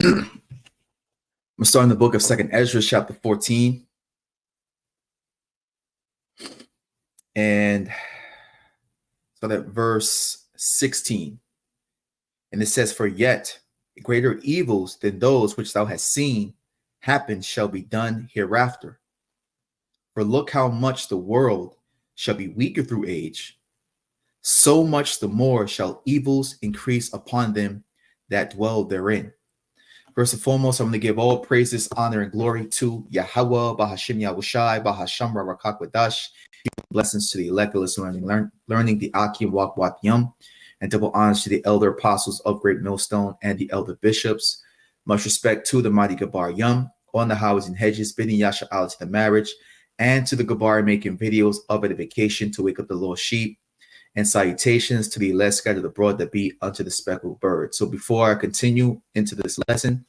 I'm starting the book of 2nd Ezra, chapter 14. And so that verse 16. And it says, "For yet greater evils than those which thou hast seen happen shall be done hereafter. For look how much the world shall be weaker through age, so much the more shall evils increase upon them that dwell therein." First and foremost, I'm going to give all praises, honor, and glory to Yahweh, Bahashim Yahushai, Bahasham Rakakwadash. Blessings to the elect, learning the Akim Wak Wak Yum, and double honors to the elder apostles of Great Millstone and the elder bishops. Much respect to the mighty Gabar Yum on the highways and hedges, bidding Yasha out to the marriage, and to the Gabar making videos of edification to wake up the lost sheep. And salutations to the elect scattered abroad that be unto the speckled bird. So before I continue into this lesson,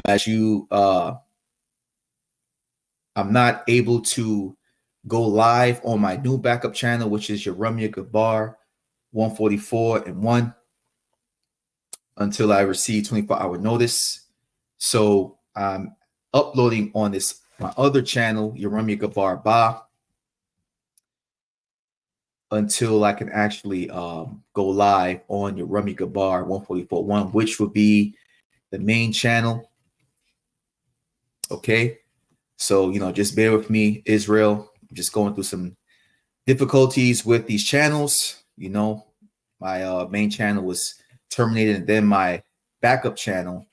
as you I'm not able to go live on my new backup channel, which is Yerumia Gabar 144 and 1, until I receive 24-hour notice. So I'm uploading on this my other channel, Yerumia Gabar Ba, until I can actually go live on Yerumia Gabar 144.1, which would be the main channel. Okay, so just bear with me, Israel. I'm just going through some difficulties with these channels. My main channel was terminated, and then my backup channel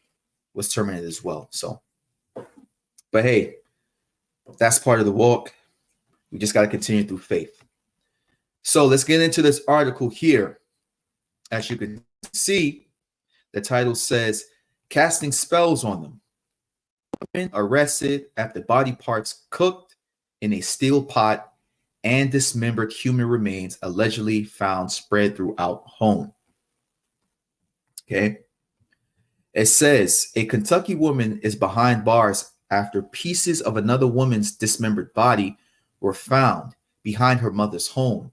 was terminated as well. So, but hey, that's part of the walk. We just got to continue through faith. So let's get into this article here. As you can see, the title says, "Casting Spells on Them. Women arrested after body parts cooked in a steel pot and dismembered human remains allegedly found spread throughout home." Okay. It says, a Kentucky woman is behind bars after pieces of another woman's dismembered body were found behind her mother's home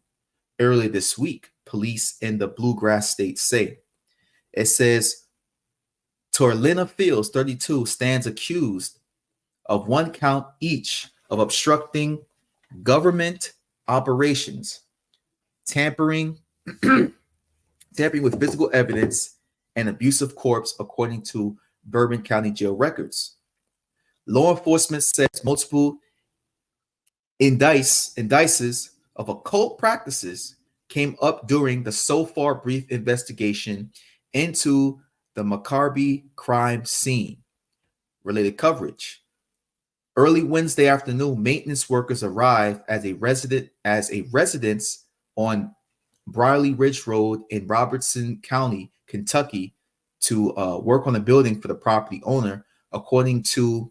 earlier this week, police in the Bluegrass State say. It says, Torlina Fields, 32, stands accused of one count each of obstructing government operations, tampering with physical evidence, and abuse of corpse, according to Bourbon County Jail records. Law enforcement says multiple indices of occult practices came up during the so far brief investigation into the Maccabi crime scene. Related coverage. Early Wednesday afternoon, maintenance workers arrived as a residence on Briley Ridge Road in Robertson County, Kentucky, to work on a building for the property owner, according to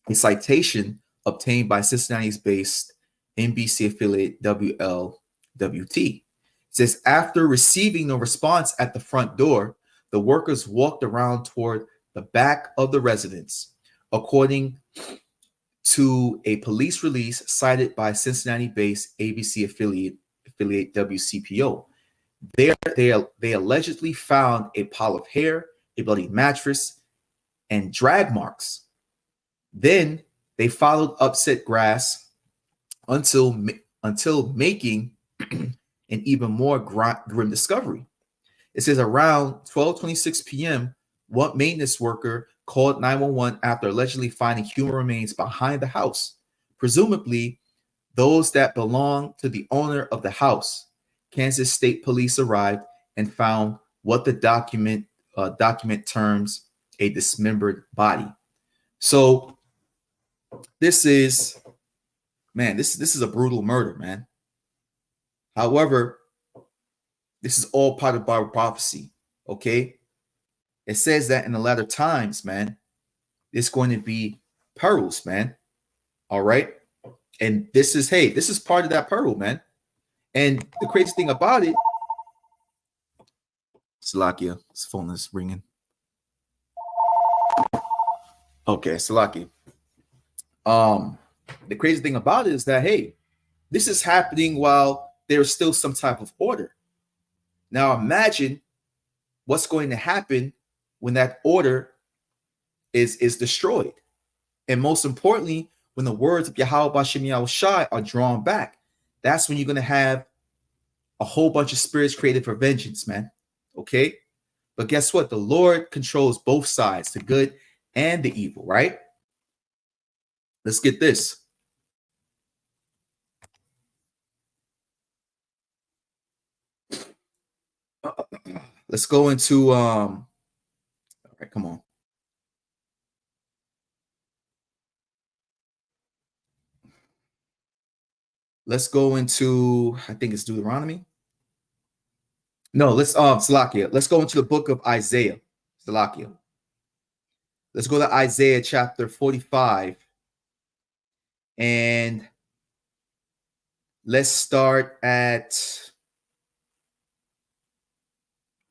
a citation obtained by Cincinnati-based NBC affiliate WLWT. It says, after receiving no response at the front door, the workers walked around toward the back of the residence, according to a police release cited by Cincinnati-based ABC affiliate WCPO. There, they allegedly found a pile of hair, a bloody mattress, and drag marks. Then they followed upset grass until making an even more grim discovery. It says around 12:26 p.m., one maintenance worker called 911 after allegedly finding human remains behind the house, presumably those that belong to the owner of the house. Kansas State Police arrived and found what the document terms a dismembered body. So this is a brutal murder, man. However, this is all part of Bible prophecy, okay? It says that in the latter times, man, there's going to be perils, man. All right? And this is part of that peril, man. And the crazy thing about it, Salakia, his phone is ringing. Okay, Salaki. The crazy thing about it is that, hey, this is happening while there's still some type of order. Now imagine what's going to happen when that order is destroyed. And most importantly, when the words of Yahweh Bashem Yahushai are drawn back, that's when you're going to have a whole bunch of spirits created for vengeance, man. Okay? But guess what? The Lord controls both sides, the good and the evil, right? Let's get this. Let's go into all right, come on. Let's go into, I think it's Deuteronomy. No, let's Salakia. Let's go into the book of Isaiah. Salakia. Let's go to Isaiah chapter 45. And let's start at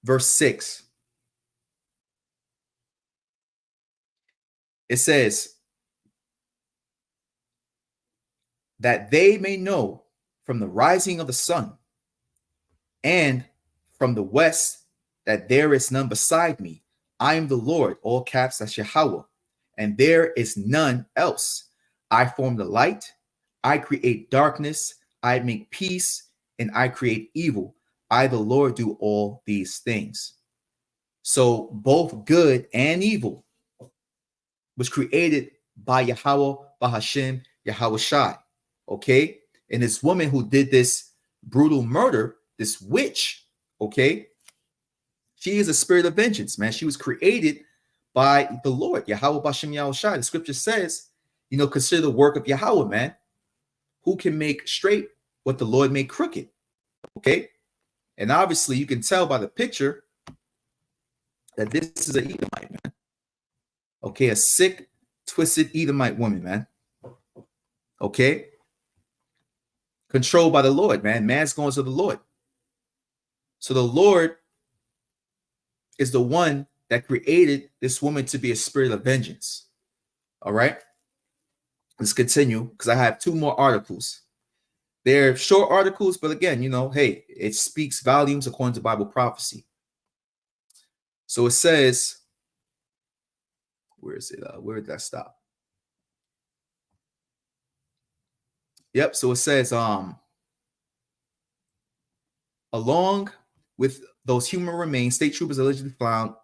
verse 6. It says, that they may know from the rising of the sun and from the west that there is none beside me. I am the Lord, all caps, that's Yahweh, and there is none else. I form the light, I create darkness, I make peace, and I create evil. I, the Lord, do all these things. So both good and evil was created by Yahweh, Bahashem, Yahweh Shai. Okay, and this woman who did this brutal murder, this witch, okay, she is a spirit of vengeance, man. She was created by the Lord, Yahweh Bashem Yahushai. The scripture says, you know, consider the work of Yahweh, man. Who can make straight what the Lord made crooked? Okay, and obviously you can tell by the picture that this is an Edomite, man. Okay, a sick, twisted Edomite woman, man. Okay, controlled by the Lord, man. Man's going to the Lord. So the Lord is the one that created this woman to be a spirit of vengeance. All right. Let's continue because I have two more articles. They're short articles, but again, you know, hey, it speaks volumes according to Bible prophecy. So it says, where is it? Where did that stop? Yep. So it says, along with those human remains, state troopers allegedly found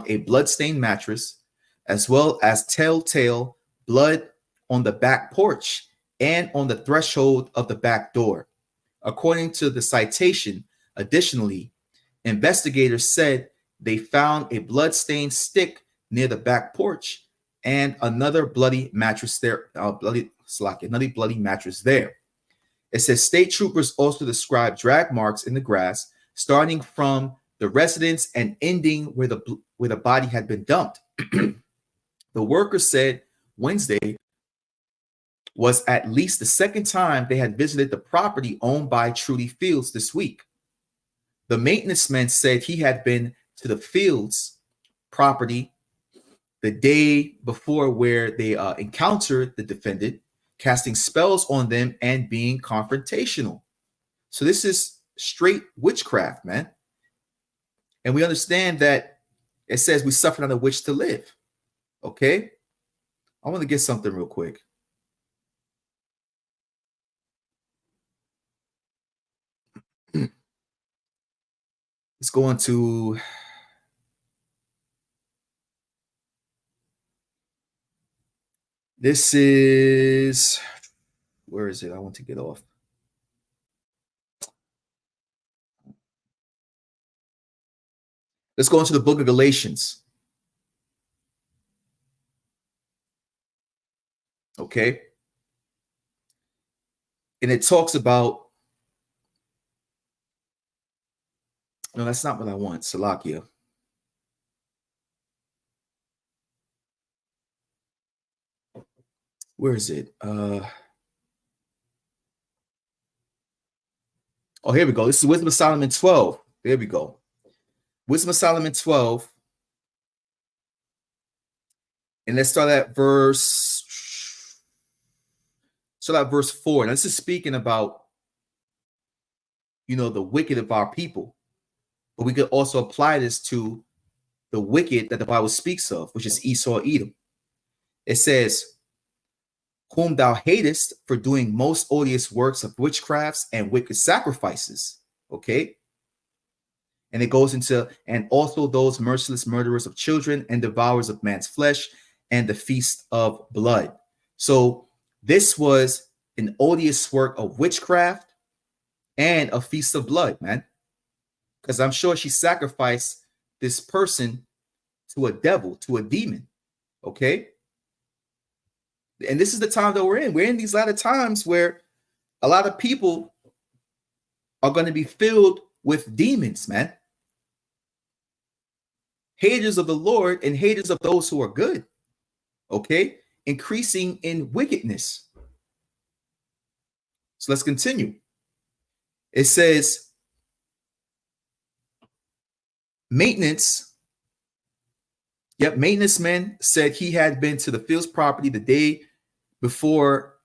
a bloodstained mattress, as well as telltale blood on the back porch and on the threshold of the back door. According to the citation, additionally, investigators said they found a bloodstained stick near the back porch and another bloody mattress there, another bloody mattress there. It says state troopers also described drag marks in the grass, starting from the residence and ending where the body had been dumped. The workers said Wednesday was at least the second time they had visited the property owned by Trudy Fields this week. The maintenance man said he had been to the Fields property the day before where they encountered the defendant, casting spells on them and being confrontational. So this is straight witchcraft, man. And we understand that it says we suffered on a witch to live. Okay? I want to get something real quick. Let's go on to this is, where is it? I want to get off. Let's go into the book of Galatians. Okay. And it talks about, no, that's not what I want. Salakia. Where is it? Oh, here we go. This is Wisdom of Solomon 12. There we go. Wisdom of Solomon 12. And let's start at verse 4. Now, this is speaking about, you know, the wicked of our people. But we could also apply this to the wicked that the Bible speaks of, which is Esau, Edom. It says, whom thou hatest for doing most odious works of witchcrafts and wicked sacrifices. Okay. And it goes into, and also those merciless murderers of children and devourers of man's flesh and the feast of blood. So this was an odious work of witchcraft and a feast of blood, man. Because I'm sure she sacrificed this person to a devil, to a demon. Okay. And this is the time that we're in. We're in these latter times where a lot of people are going to be filled with demons, man. Haters of the Lord and haters of those who are good. Okay. Increasing in wickedness. So let's continue. It says, maintenance. Yep. Maintenance man said he had been to the Fields property the day before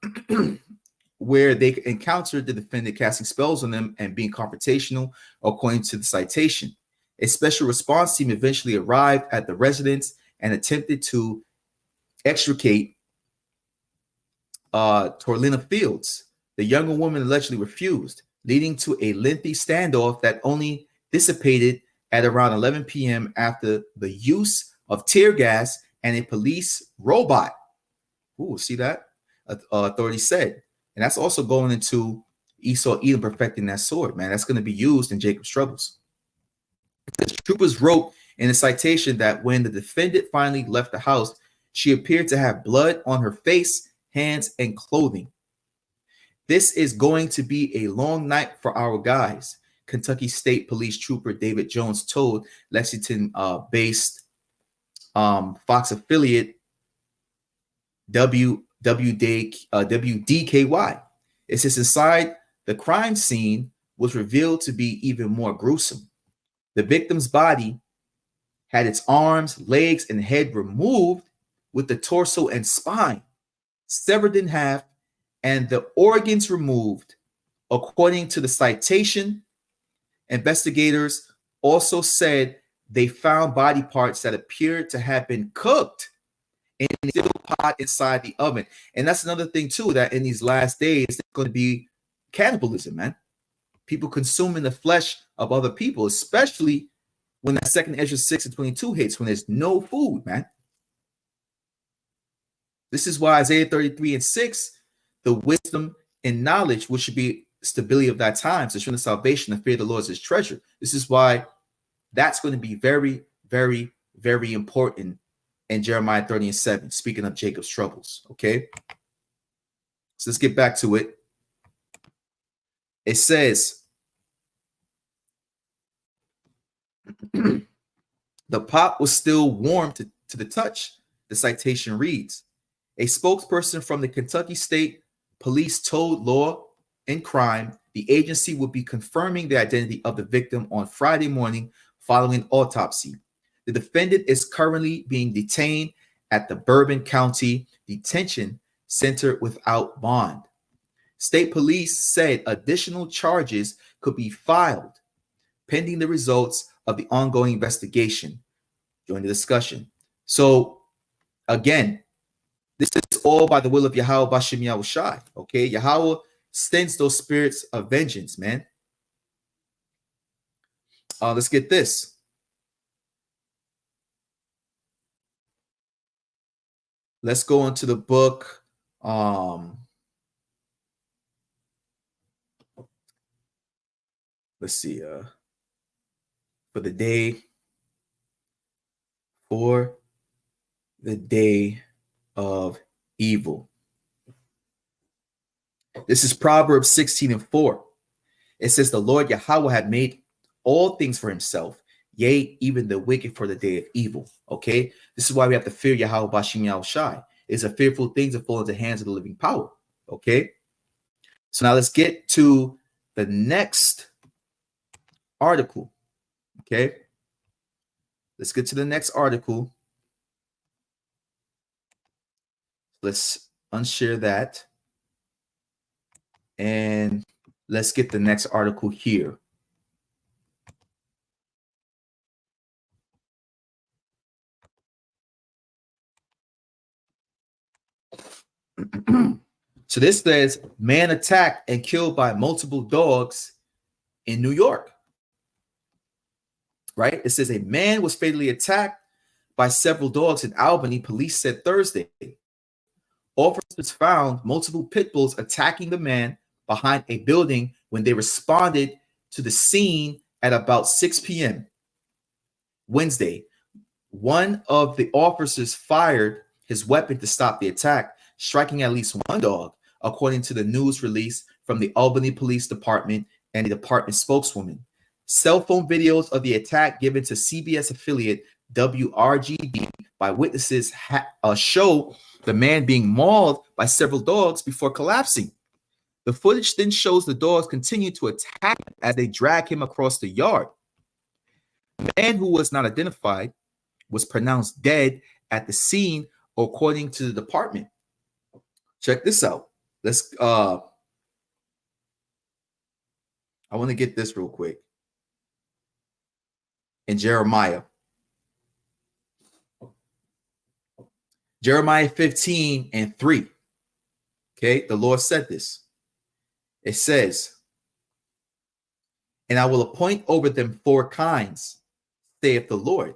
where they encountered the defendant casting spells on them and being confrontational, according to the citation. A special response team eventually arrived at the residence and attempted to extricate Torlina Fields. The younger woman allegedly refused, leading to a lengthy standoff that only dissipated at around 11 p.m. after the use of tear gas and a police robot. Ooh, see that? Authorities said. And that's also going into Esau Edom perfecting that sword, man. That's going to be used in Jacob's troubles. The troopers wrote in a citation that when the defendant finally left the house, she appeared to have blood on her face, hands, and clothing. This is going to be a long night for our guys, Kentucky State Police Trooper David Jones told Lexington-based Fox affiliate WDKY. It says inside the crime scene was revealed to be even more gruesome. The victim's body had its arms, legs, and head removed, with the torso and spine severed in half and the organs removed. According to the citation, investigators also said they found body parts that appeared to have been cooked in a steel pot inside the oven. And that's another thing too, that in these last days, there's going to be cannibalism, man. People consuming the flesh of other people, especially when that second Ezra 6:22 hits, when there's no food, man. This is why Isaiah 33:6, the wisdom and knowledge, which should be stability of that time, so the salvation, the fear of the Lord is his treasure. This is why that's going to be very, very, very important in Jeremiah 30:7, speaking of Jacob's troubles. Okay. So let's get back to it. It says, the pot was still warm to the touch. The citation reads, a spokesperson from the Kentucky State Police told Law and Crime the agency would be confirming the identity of the victim on Friday morning following autopsy. The defendant is currently being detained at the Bourbon County Detention Center without bond. State police said additional charges could be filed pending the results of the ongoing investigation during the discussion. So, again, this is all by the will of Yahweh Bashem Yahushai. Okay, Yahweh sends those spirits of vengeance, man. Let's get this. Let's go into the book. Let's see. For the day of evil. This is Proverbs 16:4. It says, the Lord Yahweh had made all things for himself, yea, even the wicked for the day of evil. Okay, this is why we have to fear Yahweh Bashem Yahushai. It's a fearful thing to fall into the hands of the living power. Okay, so now let's get to the next article. Okay, let's get to the next article. Let's unshare that. And let's get the next article here. So this says man attacked and killed by multiple dogs in New York. Right? It says a man was fatally attacked by several dogs in Albany, police said Thursday. Officers found multiple pit bulls attacking the man behind a building when they responded to the scene at about 6 p.m. Wednesday. One of the officers fired his weapon to stop the attack, striking at least one dog, according to the news release from the Albany Police Department and the department spokeswoman. Cell phone videos of the attack given to CBS affiliate WRGB by witnesses show the man being mauled by several dogs before collapsing. The footage then shows the dogs continue to attack him as they drag him across the yard. The man, who was not identified, was pronounced dead at the scene, according to the department. Check this out. Let's I want to get this real quick. In Jeremiah 15:3. Okay, the Lord said this. It says, and I will appoint over them 4 kinds, saith the Lord,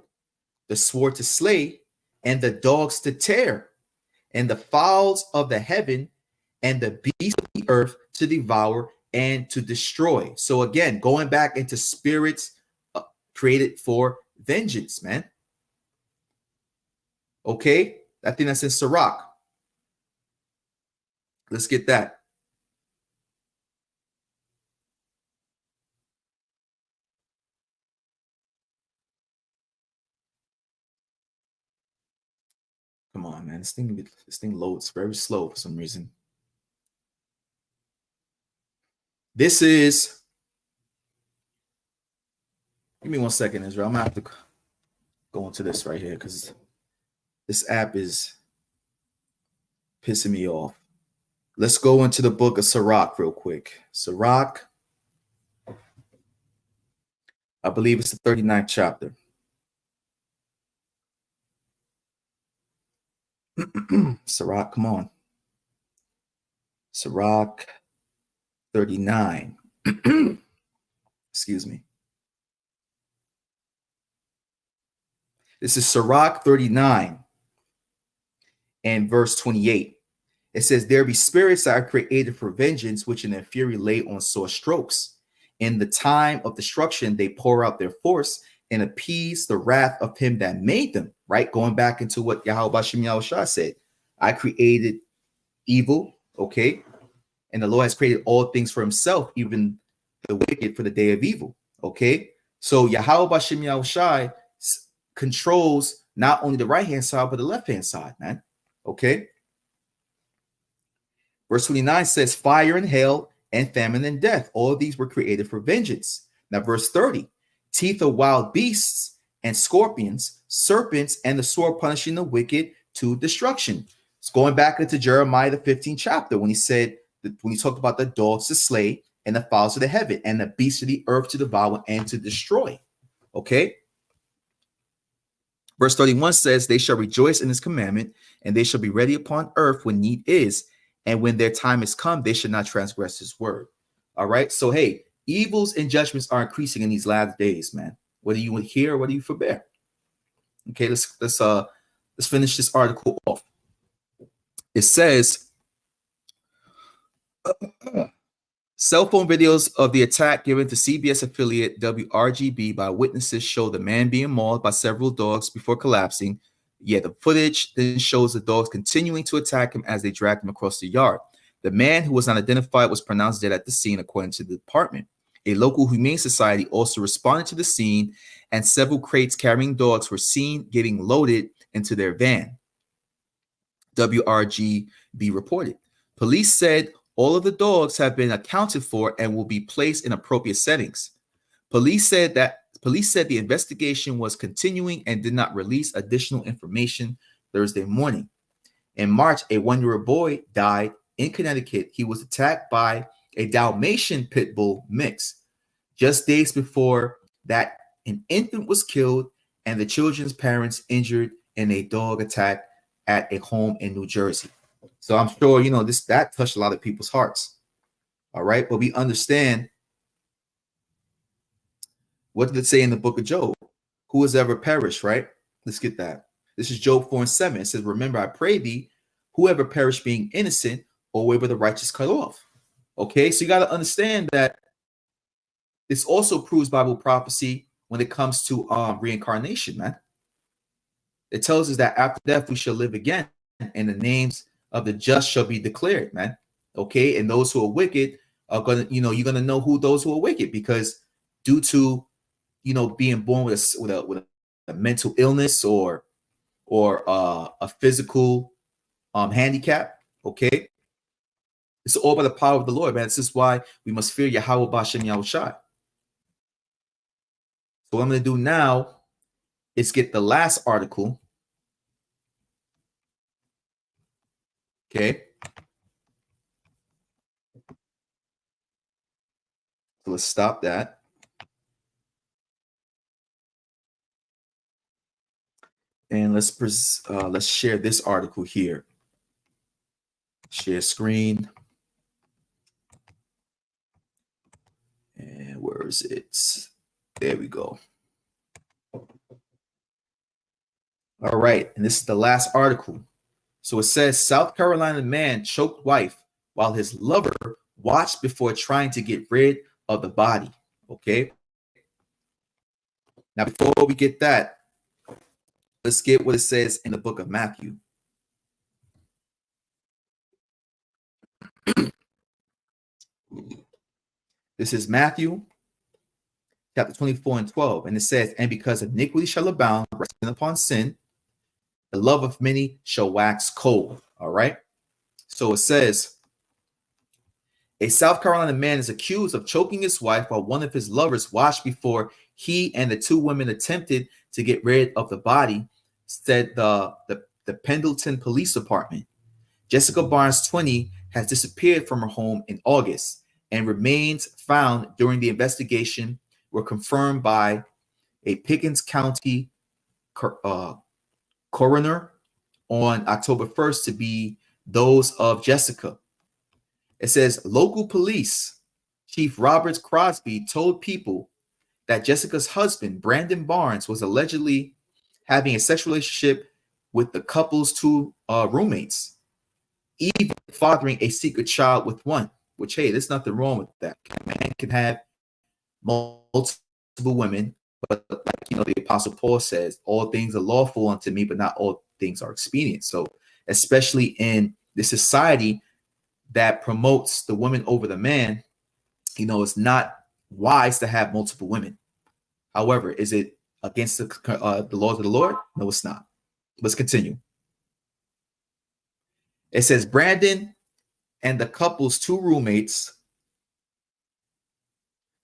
the sword to slay, and the dogs to tear, and the fowls of the heaven, and the beasts of the earth to devour and to destroy. So again, going back into spirits created for vengeance, man. Okay, I think that's in Sirach. Let's get that. Come on, man. This thing loads very slow for some reason. This is. Give me 1 second, Israel. I'm gonna have to go into this right here because this app is pissing me off. Let's go into the book of Sirach real quick. Sirach, I believe it's the 39th chapter. Sirach, come on. Sirach 39. Excuse me. This is Sirach 39 and verse 28. It says, there be spirits that are created for vengeance, which in their fury lay on sore strokes. In the time of destruction, they pour out their force and appease the wrath of him that made them, right? Going back into what Yahweh Bashem Yahushua said. I created evil, okay? And the Lord has created all things for himself, even the wicked for the day of evil, okay? So Yahweh Bashem Yahushua controls not only the right-hand side, but the left-hand side, man, okay? Verse 29 says, fire and hail and famine and death, all of these were created for vengeance. Now, verse 30, teeth of wild beasts and scorpions, serpents, and the sword punishing the wicked to destruction. It's going back into Jeremiah, the 15th chapter, when he said, when he talked about the dogs to slay and the fowls of the heaven and the beasts of the earth to devour and to destroy. Okay. Verse 31 says, they shall rejoice in his commandment, and they shall be ready upon earth when need is. And when their time is come, they should not transgress his word. All right. So, hey, evils and judgments are increasing in these last days, man. Whether you hear or whether you forbear. Okay, let's finish this article off. It says, cell phone videos of the attack given to CBS affiliate WRGB by witnesses show the man being mauled by several dogs before collapsing. Yeah, the footage then shows the dogs continuing to attack him as they dragged him across the yard. The man, who was not identified, was pronounced dead at the scene, according to the department. A local humane society also responded to the scene, and several crates carrying dogs were seen getting loaded into their van. WRGB reported. Police said all of the dogs have been accounted for and will be placed in appropriate settings. Police said the investigation was continuing and did not release additional information Thursday morning. In March, a 1-year-old boy died in Connecticut. He was attacked by a Dalmatian pit bull mix. Just days before that, an infant was killed and the children's parents injured in a dog attack at a home in New Jersey. So I'm sure, you know, that touched a lot of people's hearts. All right. But we understand, what did it say in the book of Job? Who has ever perished, right? Let's get that. This is Job 4:7. It says, remember, I pray thee, whoever perished being innocent, or where were the righteous cut off. Okay, so you got to understand that this also proves Bible prophecy when it comes to reincarnation, man. It tells us that after death we shall live again, and the names of the just shall be declared, man. Okay, and those who are wicked are gonna, you know, you're gonna know who those who are wicked, because due to, you know, being born with a mental illness or a physical handicap. Okay, it's all by the power of the Lord, man. This is why we must fear Yahweh Bashem Yahushai. So what I'm going to do now is get the last article. Okay. So let's stop that. And let's share this article here. Share screen. And where is it? There we go. All right. And this is the last article. So it says, South Carolina man choked wife while his lover watched before trying to get rid of the body. Okay. Now, before we get that, let's get what it says in the book of Matthew. This is Matthew chapter 24:12. And it says, and because iniquity shall abound, resting upon sin, the love of many shall wax cold. All right. So it says, a South Carolina man is accused of choking his wife while one of his lovers watched before he and the two women attempted to get rid of the body, said the Pendleton Police Department. Jessica Barnes, 20, has disappeared from her home in August, and remains found during the investigation were confirmed by a Pickens County coroner on October 1st to be those of Jessica. It says local police chief Robert Crosby told people that Jessica's husband, Brandon Barnes, was allegedly having a sexual relationship with the couple's two roommates, even fathering a secret child with one. Which, hey, there's nothing wrong with that. A man can have multiple women, but like, you know, the Apostle Paul says, all things are lawful unto me, but not all things are expedient. So especially in the society that promotes the woman over the man, you know, it's not wise to have multiple women. However, is it against the laws of the Lord? No, it's not. Let's continue. It says Brandon and the couple's two roommates.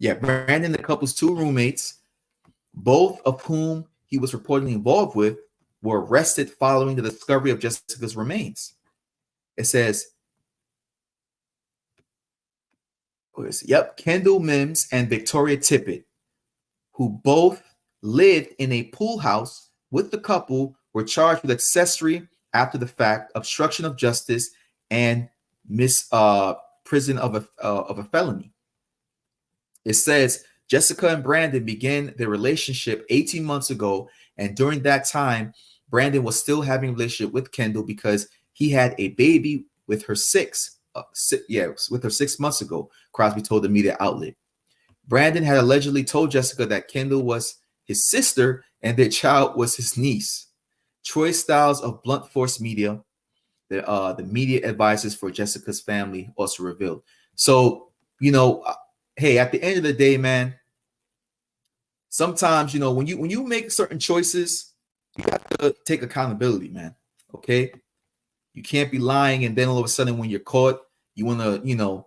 Brandon, the couple's two roommates, both of whom he was reportedly involved with, were arrested following the discovery of Jessica's remains. It says, Kendall Mims and Victoria Tippett, who both lived in a pool house with the couple, were charged with accessory after the fact, obstruction of justice, and prison of a felony. It says Jessica and Brandon began their relationship 18 months ago, and during that time, Brandon was still having a relationship with Kendall because he had a baby with her 6 months ago, Crosby told the media outlet. Brandon had allegedly told Jessica that Kendall was his sister and their child was his niece. Troy Styles of Blunt Force Media, the media advisors for Jessica's family, also revealed. So, you know, hey, at the end of the day, man, sometimes, you know, when you make certain choices, you have to take accountability, man. Okay, you can't be lying, and then all of a sudden, when you're caught, you want to, you know,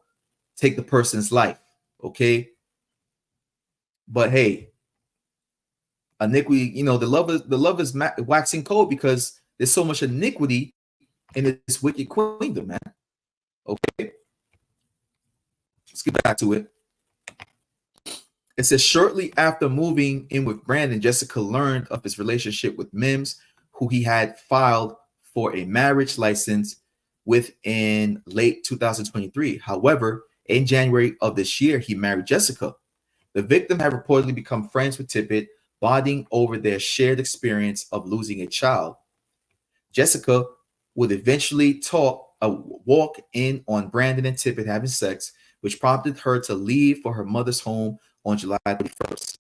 take the person's life. Okay, but hey, iniquity, you know, the love is waxing cold because there's so much iniquity in this wicked queendom, man. Okay, let's get back to it. It says shortly after moving in with Brandon, Jessica learned of his relationship with Mims, who he had filed for a marriage license within late 2023. However, in January of this year, he married Jessica. The victim had reportedly become friends with Tippit, bonding over their shared experience of losing a child. Jessica would eventually walk in on Brandon and Tippit having sex, which prompted her to leave for her mother's home on July 31st.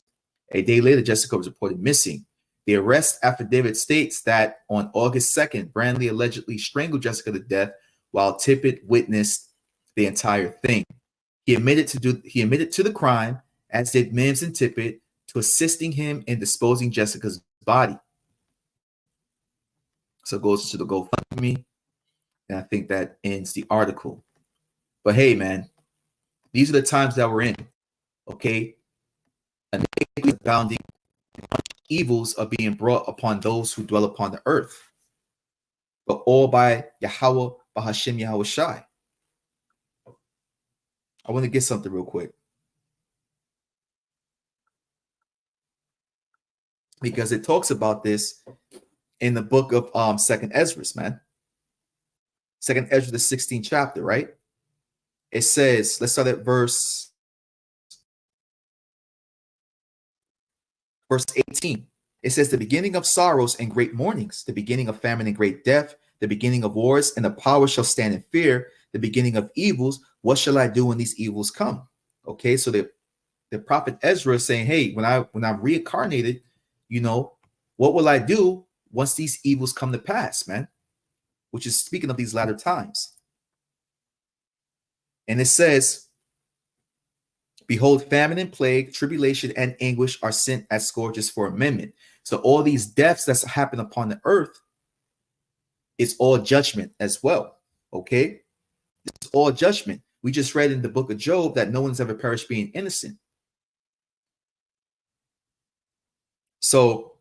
A day later, Jessica was reported missing. The arrest affidavit states that on August 2nd, Brandley allegedly strangled Jessica to death while Tippit witnessed the entire thing. He admitted to the crime, as did Mims and Tippit, to assisting him in disposing Jessica's body. So it goes to the GoFundMe, and I think that ends the article. But hey, man, these are the times that we're in. Okay, iniquity abounding, evils are being brought upon those who dwell upon the earth, but all by Yahweh, Bahashem Yahweh Shai. I want to get something real quick, because it talks about this in the book of Second Ezra, man. Second Ezra, the 16th chapter, right? It says, let's start at verse 18. It says, the beginning of sorrows and great mournings, the beginning of famine and great death, the beginning of wars, and the power shall stand in fear, the beginning of evils. What shall I do when these evils come? Okay, so the prophet Ezra is saying, hey, when I'm reincarnated, what will I do once these evils come to pass, man? Which is speaking of these latter times. And it says, behold, famine and plague, tribulation and anguish are sent as scourges for amendment. So all these deaths that's happened upon the earth, it's all judgment as well. Okay? It's all judgment. We just read in the book of Job that no one's ever perished being innocent. So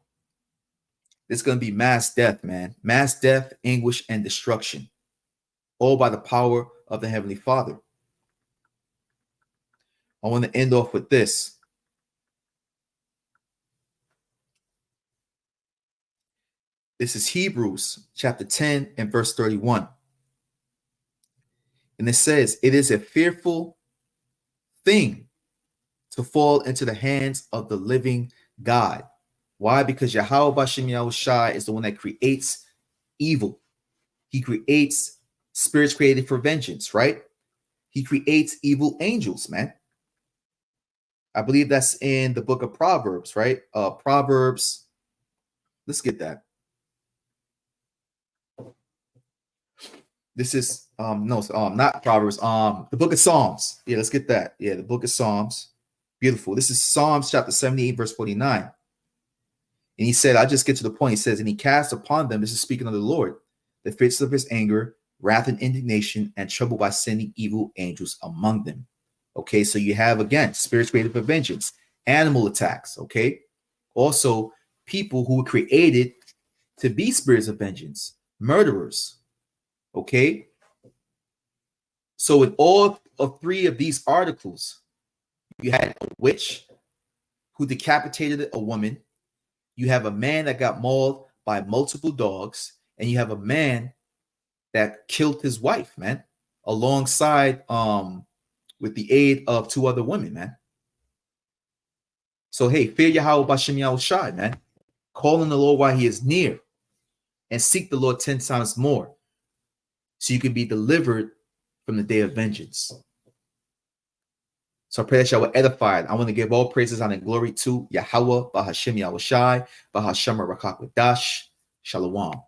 it's going to be mass death, man. Mass death, anguish, and destruction. All by the power of the Heavenly Father. I want to end off with this. This is Hebrews chapter 10 and verse 31. And it says, it is a fearful thing to fall into the hands of the living God. Why? Because Yahweh Bashem Yahweh Shai is the one that creates evil. He creates spirits created for vengeance, right? He creates evil angels, man. I believe that's in the book of Proverbs, right? Proverbs. Let's get that. This is not Proverbs. The book of Psalms. Yeah, let's get that. Yeah, the book of Psalms. Beautiful. This is Psalms chapter 78, verse 49. And he said, I just get to the point. He says, and he cast upon them, this is speaking of the Lord, the fits of his anger, wrath and indignation, and trouble by sending evil angels among them. Okay, so you have, again, spirits created for vengeance, animal attacks, okay? Also, people who were created to be spirits of vengeance, murderers, okay? So in all of three of these articles, you had a witch who decapitated a woman, you have a man that got mauled by multiple dogs, and you have a man that killed his wife, man, alongside with the aid of two other women, man. So hey, fear Yahweh Bashem Yahweh Shai, man. Call on the Lord while he is near, and seek the Lord 10 times more, so you can be delivered from the day of vengeance. So I pray that y'all were edified. I want to give all praises, honor, and glory to Yahweh, Bahashem Yahweh Shai, Bahashem Rakak Wadash, Shalom.